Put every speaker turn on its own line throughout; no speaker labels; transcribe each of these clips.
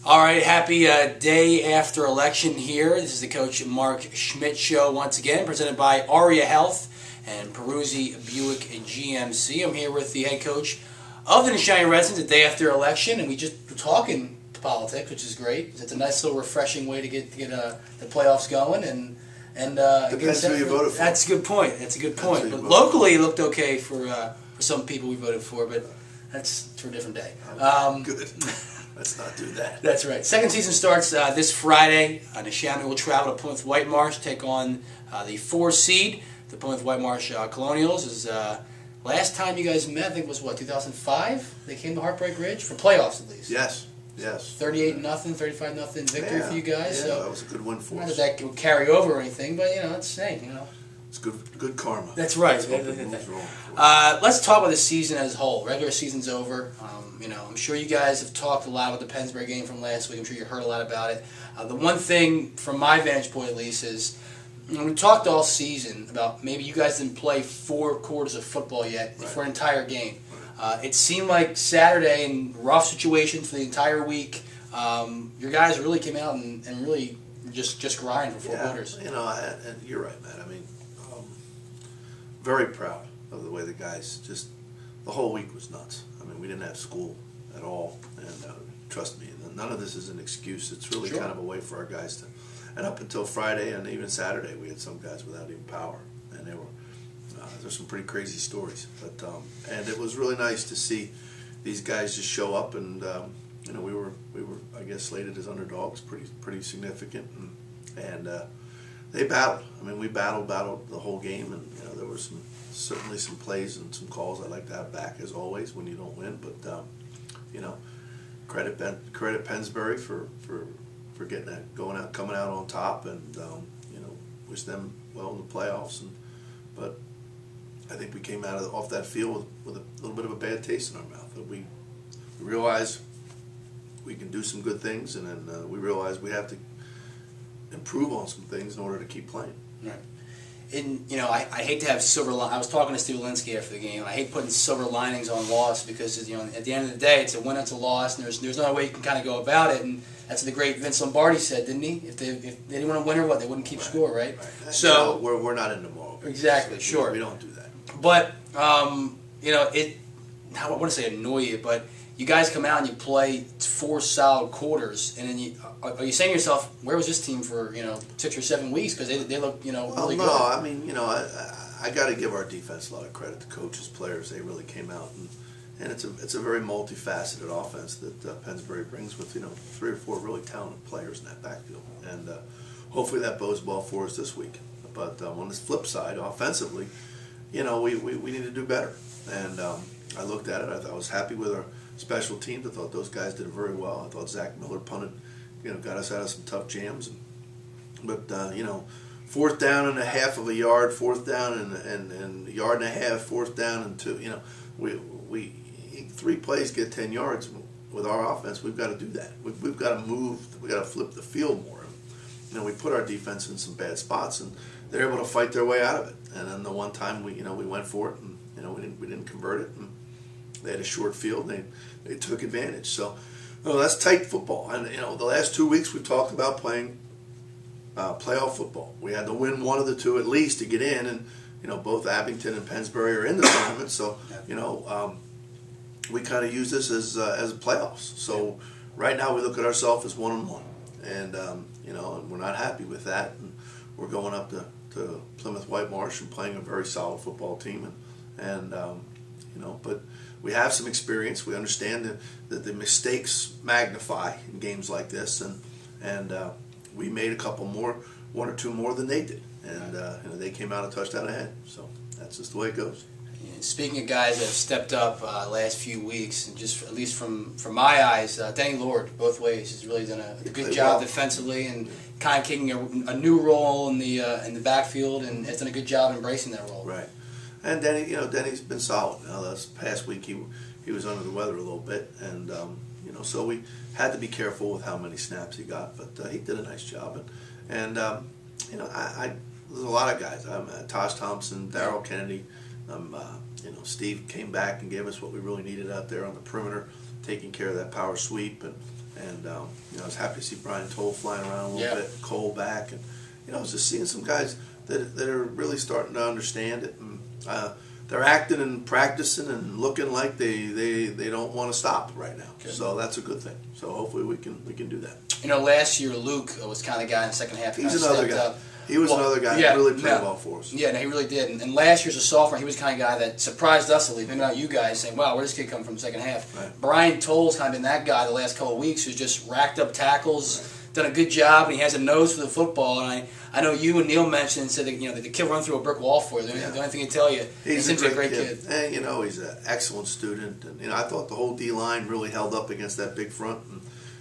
All right, happy day after election here. This is the Coach Mark Schmidt Show once again, presented by Aria Health and Peruzzi Buick GMC. I'm here with the head coach of the Shining Redskins the day after election, and we just were talking politics, which is great. It's a nice little refreshing way to get the playoffs going, and
depends who you voted for.
That's a good point. That's a good point. But locally, it looked okay for some people we voted for, but that's for a different day.
Good. Let's not do that.
That's right. Second season starts this Friday. Neshaminy will travel to Plymouth Whitemarsh, take on the 4 seed. The Plymouth Whitemarsh Colonials is last time you guys met, I think, was what, 2005? They came to Heartbreak Ridge for playoffs at least.
Yes. Yes.
38-0, 35-0 victory for you guys.
Yeah,
so
that was a good win for
not
us.
that would carry over or anything, but it's saying,
It's good karma.
That's right. Let's talk about the season as a whole. Regular season's over. I'm sure you guys have talked a lot about the Pennsbury game from last week. I'm sure you heard a lot about it. The one thing, from my vantage point at least, is we talked all season about maybe you guys didn't play 4 quarters of football yet for an entire game. It seemed like Saturday, in rough situations for the entire week, your guys really came out and really just grind for 4 quarters.
And you're right, Matt. I mean, very proud of the way the guys the whole week was nuts. I mean, we didn't have school at all, and trust me, none of this is an excuse. It's really kind of a way for our guys to, and up until Friday and even Saturday, we had some guys without even power, and they were, there's some pretty crazy stories. But and it was really nice to see these guys just show up, and we were I guess slated as underdogs, pretty significant, and they battled. I mean, we battled the whole game, and there were certainly some plays and some calls I'd like to have back, as always, when you don't win. But credit Pennsbury for getting that coming out on top, and wish them well in the playoffs. But I think we came out off that field with a little bit of a bad taste in our mouth. We realized we can do some good things, and then we realized we have to improve on some things in order to keep playing.
Right. And I hate to have silver. I was talking to Steve Linsky after the game, and I hate putting silver linings on loss because at the end of the day, it's a win, it's a loss, and there's no other way you can kind of go about it. And that's what the great Vince Lombardi said, didn't he? If they didn't want to win or what, they wouldn't keep score, right?
So we're not in the moral.
Exactly, sure.
We don't do that.
But I wouldn't say annoy you, but you guys come out and you play 4 solid quarters, and then are you saying to yourself, where was this team for 6 or 7 weeks? Because they look really good.
No, I mean I got to give our defense a lot of credit. The coaches, players, they really came out, and it's a very multifaceted offense that Pennsbury brings with 3 or 4 really talented players in that backfield, and hopefully that bodes well for us this week. But on the flip side, offensively, we need to do better, and I looked at it. I was happy with our special teams. I thought those guys did very well. I thought Zach Miller punted, got us out of some tough jams. But 4th down and a half of a yard, 4th down and a yard and a half, 4th down and 2. We 3 plays get 10 yards. With our offense, we've got to do that. We've got to move. We've got to flip the field more. We put our defense in some bad spots, and they're able to fight their way out of it. And then the one time we went for it, and we didn't convert it. And they had a short field, and they took advantage. So, that's tight football. And the last 2 weeks we've talked about playing playoff football. We had to win one of the 2 at least to get in, and both Abington and Pennsbury are in the tournament. So we kind of use this as a playoffs. So right now we look at ourselves as 1-1, and and we're not happy with that. And we're going up to Plymouth Whitemarsh and playing a very solid football team, and but we have some experience. We understand that the mistakes magnify in games like this, and we made a couple more, 1 or 2 more than they did, and they came out a touchdown ahead. So that's just the way it goes.
Speaking of guys that have stepped up last few weeks, and just at least from my eyes, Danny Lord, both ways, has really done a good job defensively and kind of taking a new role in the backfield, and has done a good job embracing that role.
Right. And Denny, Denny's been solid. This past week he was under the weather a little bit, and so we had to be careful with how many snaps he got, but he did a nice job. And there's a lot of guys. Tosh Thompson, Darrell Kennedy. Steve came back and gave us what we really needed out there on the perimeter, taking care of that power sweep, and And you know, I was happy to see Brian Toll flying around a little
Yeah.
bit, Cole back, and you know, I was just seeing some guys that are really starting to understand it. And, they're acting and practicing and looking like they don't want to stop right now.
Good.
So that's a good thing. So hopefully we can do that.
You know, last year Luke was kind of the guy in the second half.
He's another guy.
Up.
He was another guy that really played well for us.
Yeah, no, he really did. And last year as a sophomore, he was the kind of guy that surprised us, at least, maybe not you guys, saying, wow, where's this kid come from the second half?
Right.
Brian Toll's kind of been that guy the last couple of weeks who's just racked up tackles, done a good job, and he has a nose for the football. And I know you and Neil mentioned and said that, you know, that the kid run through a brick wall for you. The only thing he tell you,
he's
a great kid.
And, you know, he's an excellent student. And, you know, I thought the whole D-line really held up against that big front and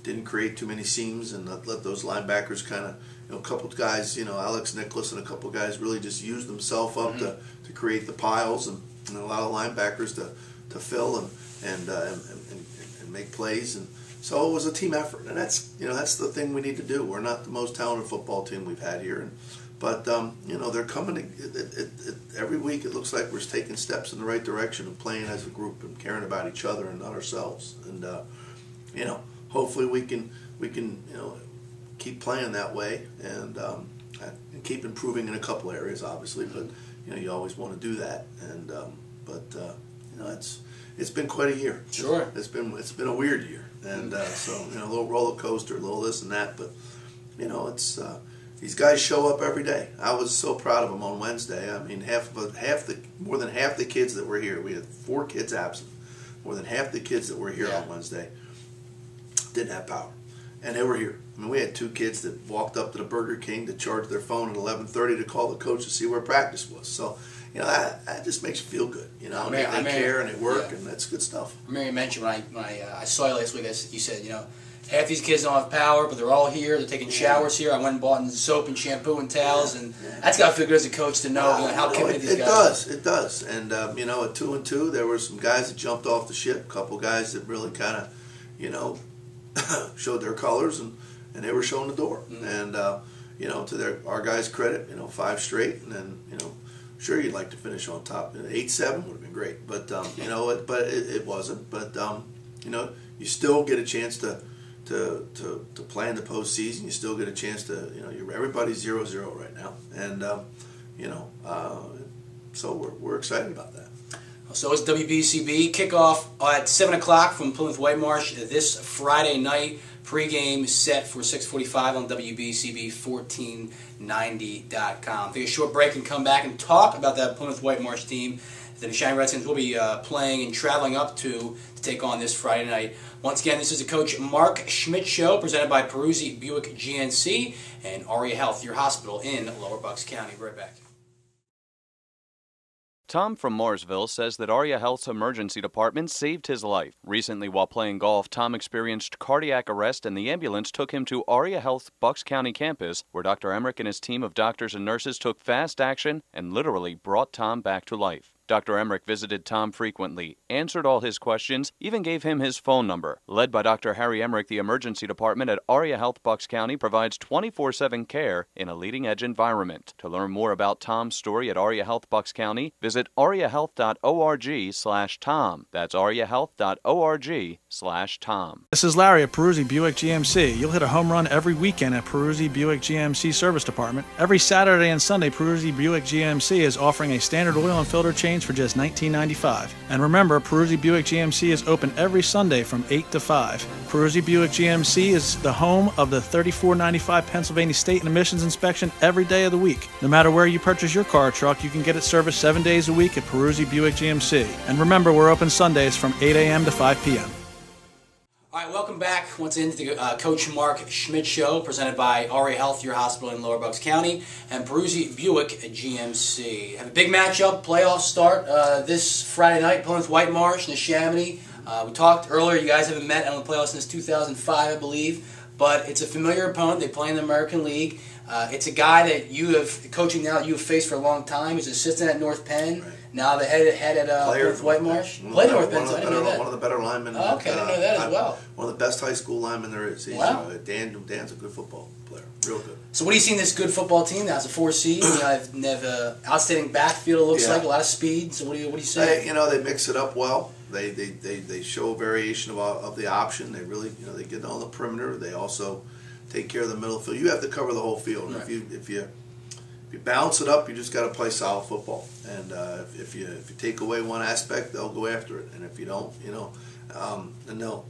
didn't create too many seams and let those linebackers kind of, you know, a couple of guys, you know, Alex Nicholas and a couple of guys really just used themselves up to create the piles and a lot of linebackers to fill and make plays. And so it was a team effort, and that's the thing we need to do. We're not the most talented football team we've had here, but you know, they're coming. Every week it looks like we're taking steps in the right direction and playing as a group and caring about each other and not ourselves. And you know, hopefully we can you know, keep playing that way and keep improving in a couple areas, obviously. But you know, you always want to do that. And but you know, it's been quite a year.
Sure,
it's been a weird year. And so, you know, a little roller coaster, a little this and that, but you know, it's these guys show up every day. I was so proud of them on Wednesday. I mean, more than half the kids that were here. We had 4 kids absent. More than half the kids that were here on Wednesday didn't have power, and they were here. I mean, we had 2 kids that walked up to the Burger King to charge their phone at 11:30 to call the coach to see where practice was. So, you know, that just makes you feel good. You know, they care and they work, and that's good stuff.
I remember you mentioned when I saw you last week, you said, you know, half these kids don't have power, but they're all here. They're taking showers here. I went and bought soap and shampoo and towels, and that's got to feel good as a coach to know, how committed these guys are.
It does. And, you know, at 2-2, there were some guys that jumped off the ship, a couple guys that really kind of, you know, showed their colors, and they were showing the door. And, you know, to our guys' credit, you know, 5 straight, and then, you know, sure, you'd like to finish on top. 8-7 would have been great, but you know, it wasn't. But you know, you still get a chance to play in the postseason. You still get a chance to, you know, everybody's 0-0 right now, and you know, so we're excited about that.
So it's WBCB kickoff at 7 o'clock from Plymouth Whitemarsh this Friday night. Pre-game set for 6:45 on WBCB1490.com. Take a short break and come back and talk about that Plymouth Whitemarsh team that the Shining Redskins will be playing and traveling up to take on this Friday night. Once again, this is the Coach Mark Schmidt Show presented by Peruzzi Buick GMC and Aria Health, your hospital in Lower Bucks County. Right back.
Tom from Mooresville says that Aria Health's emergency department saved his life. Recently, while playing golf, Tom experienced cardiac arrest and the ambulance took him to Aria Health Bucks County campus, where Dr. Emmerich and his team of doctors and nurses took fast action and literally brought Tom back to life. Dr. Emmerich visited Tom frequently, answered all his questions, even gave him his phone number. Led by Dr. Harry Emmerich, the emergency department at Aria Health Bucks County provides 24/7 care in a leading-edge environment. To learn more about Tom's story at Aria Health Bucks County, visit ariahealth.org/Tom. That's ariahealth.org/Tom.
This is Larry at Peruzzi Buick GMC. You'll hit a home run every weekend at Peruzzi Buick GMC Service Department. Every Saturday and Sunday, Peruzzi Buick GMC is offering a standard oil and filter change for just $19.95. And remember, Peruzzi Buick GMC is open every Sunday from 8 to 5. Peruzzi Buick GMC is the home of the $34.95 Pennsylvania State and Emissions Inspection every day of the week. No matter where you purchase your car or truck, you can get it serviced 7 days a week at Peruzzi Buick GMC. And remember, we're open Sundays from 8 a.m. to 5 p.m.
All right, welcome back once again to the Coach Mark Schmidt Show, presented by Aria Health, your hospital in Lower Bucks County, and Peruzzi Buick GMC. Have a big matchup, playoff start this Friday night, Plymouth Whitemarsh and the Chamonix. We talked earlier, you guys haven't met on the playoffs since 2005, I believe, but it's a familiar opponent. They play in the American League. It's a guy that you have, coaching now, you have faced for a long time. He's an assistant at North Penn. Right. Now the head at Plymouth Whitemarsh. Played North Penn, so I didn't know that.
One of the better linemen.
Oh, okay, I didn't know that as well.
One of the best high school linemen there is.
Wow.
Dan's a good football player. Real good.
So what do you see in this good football team now? It's a 4 seed. They have outstanding backfield, it looks like, a lot of speed. So what do you say?
You know, they mix it up well. They show a variation of the option. They really, they get on the perimeter. They also take care of the middle field. You have to cover the whole field.
Right.
If you balance it up, you just got to play solid football. And if you take away one aspect, they'll go after it. And if you don't, then they'll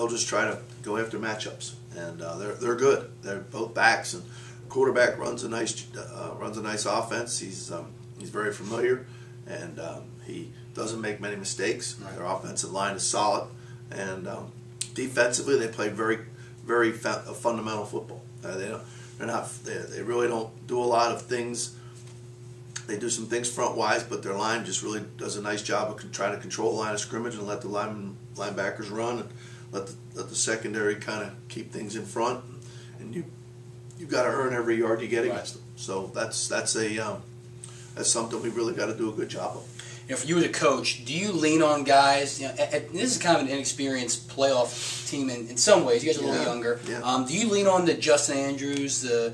just try to go after matchups. And they're good. They're both backs, and quarterback runs a nice offense. He's very familiar, and he doesn't make many mistakes. Right. Their offensive line is solid, and defensively they play very, very fundamental football. They really don't do a lot of things. They do some things front-wise, but their line just really does a nice job of trying to control the line of scrimmage and let the linebackers run, and let the secondary kind of keep things in front. And you've got to earn every yard you get against them. So that's something we've really got to do a good job of.
For you as a coach, do you lean on guys? This is kind of an inexperienced playoff team in some ways. You guys are a little younger.
Yeah.
Do you lean on the Justin Andrews, the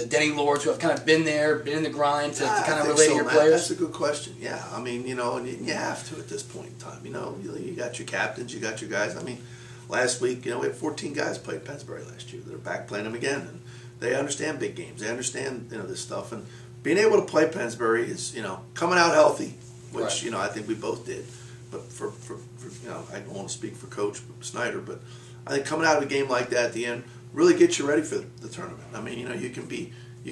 Denny Lords, who have kind of been there, been in the grind to kind of relate to your players?
That's a good question. Yeah, I mean, and you have to at this point in time. You got your captains, you got your guys. I mean, last week, we had 14 guys played Pennsbury last year that are back playing them again, and they understand big games. They understand this stuff, and being able to play Pennsbury is coming out healthy, which
right.
I think we both did. But for I don't want to speak for Coach Snyder, but I think coming out of a game like that at the end really gets you ready for the tournament. I mean, you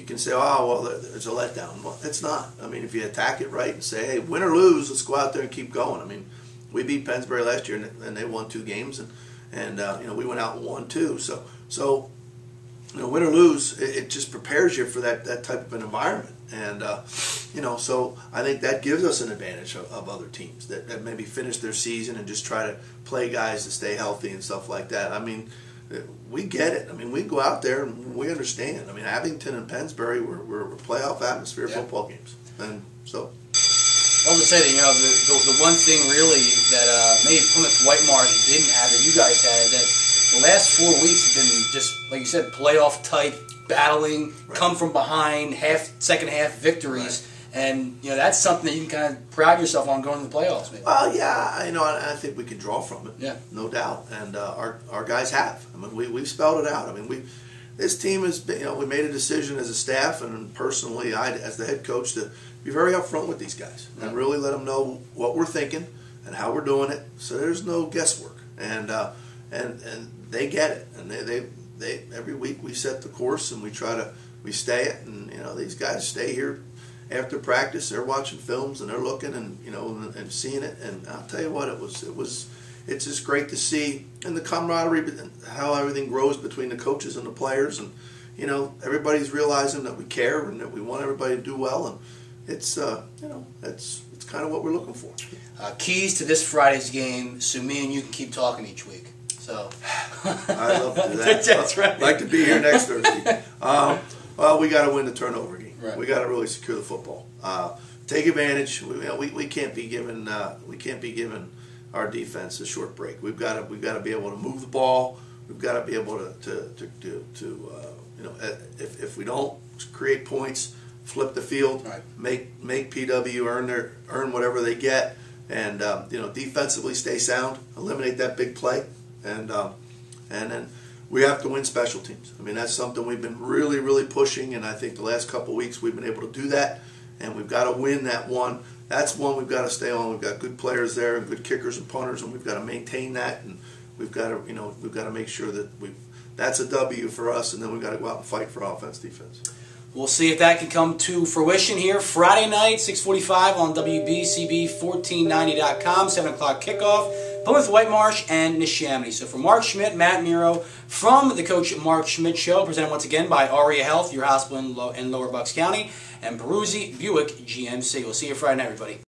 can say, oh well, there's a letdown. Well, it's not. I mean, if you attack it right and say, hey, win or lose, let's go out there and keep going. I mean, we beat Pennsbury last year, and they won 2 games, and we went out and won 2. So win or lose, it just prepares you for that type of an environment. And, so I think that gives us an advantage of other teams that maybe finish their season and just try to play guys to stay healthy and stuff like that. I mean, we get it. I mean, we go out there and we understand. I mean, Abington and Pennsbury were playoff atmosphere football games. And so...
I was going to say that, the one thing really that maybe Plymouth Whitemarsh didn't have that you guys had, that the last 4 weeks have been just, like you said, playoff type, battling, come from behind, second half victories. Right. And, that's something that you can kind of pride yourself on going to the playoffs, maybe.
Well, yeah, I think we can draw from it.
Yeah.
No doubt. And our guys have. I mean, we've spelled it out. I mean, this team has been, we made a decision as a staff and personally, I, as the head coach, to be very upfront with these guys and really let them know what we're thinking and how we're doing it. So there's no guesswork, and they get it. And they every week we set the course and we stay it. And these guys stay here after practice. They're watching films and they're looking and and seeing it. And I'll tell you what, it's just great to see, and the camaraderie, how everything grows between the coaches and the players, and everybody's realizing that we care and that we want everybody to do well, and it's it's kind of what we're looking for.
Keys to this Friday's game, so me and you can keep talking each week. So
I love to do that.
That's right.
I'd like to be here next Thursday. Well, we got to win the turnover game.
Right.
We got to really secure the football. Take advantage. We can't be given our defense a short break. We've got to be able to move the ball. We've got to be able to if we don't create points, flip the field,
right.
make PW earn whatever they get, and defensively stay sound, eliminate that big play, and then we have to win special teams. I mean, that's something we've been really, really pushing, and I think the last couple of weeks we've been able to do that, and we've got to win that one. That's one we've got to stay on. We've got good players there and good kickers and punters, and we've got to maintain that, and we've got to make sure that that's a W for us, and then we've got to go out and fight for offense, defense.
We'll see if that can come to fruition here Friday night, 6:45 on WBCB1490.com, 7 o'clock kickoff. Plymouth Whitemarsh and Neshaminy. So for Mark Schmidt, Matt Miro, from the Coach Mark Schmidt Show, presented once again by Aria Health, your hospital in Lower Bucks County, and Peruzzi Buick GMC. We'll see you Friday night, everybody.